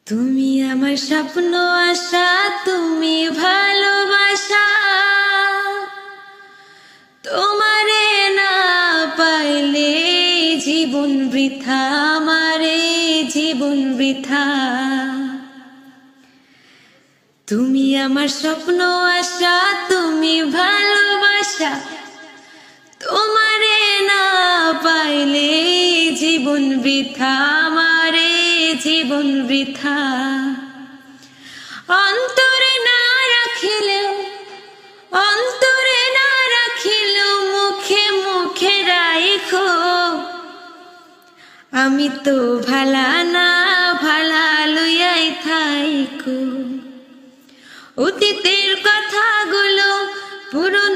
তুমি আমার স্বপ্ন আশা, তুমি ভালোবাসা। তোমারে না পাইলে জীবন বৃথা, আমারে জীবন বৃথা। তুমি আমার স্বপ্ন আশা, তুমি ভালোবাসা। তোমারে না পাইলে জীবন বৃথা, আমারে জীবন বৃথা। অন্তরে না রাখিলেও, অন্তরে না রাখিলেও মুখে মুখে রাইখো। আমি তো ভালা না, ভালা লইয়াই থাইকো। অতীতের কথাগুলো পুরনো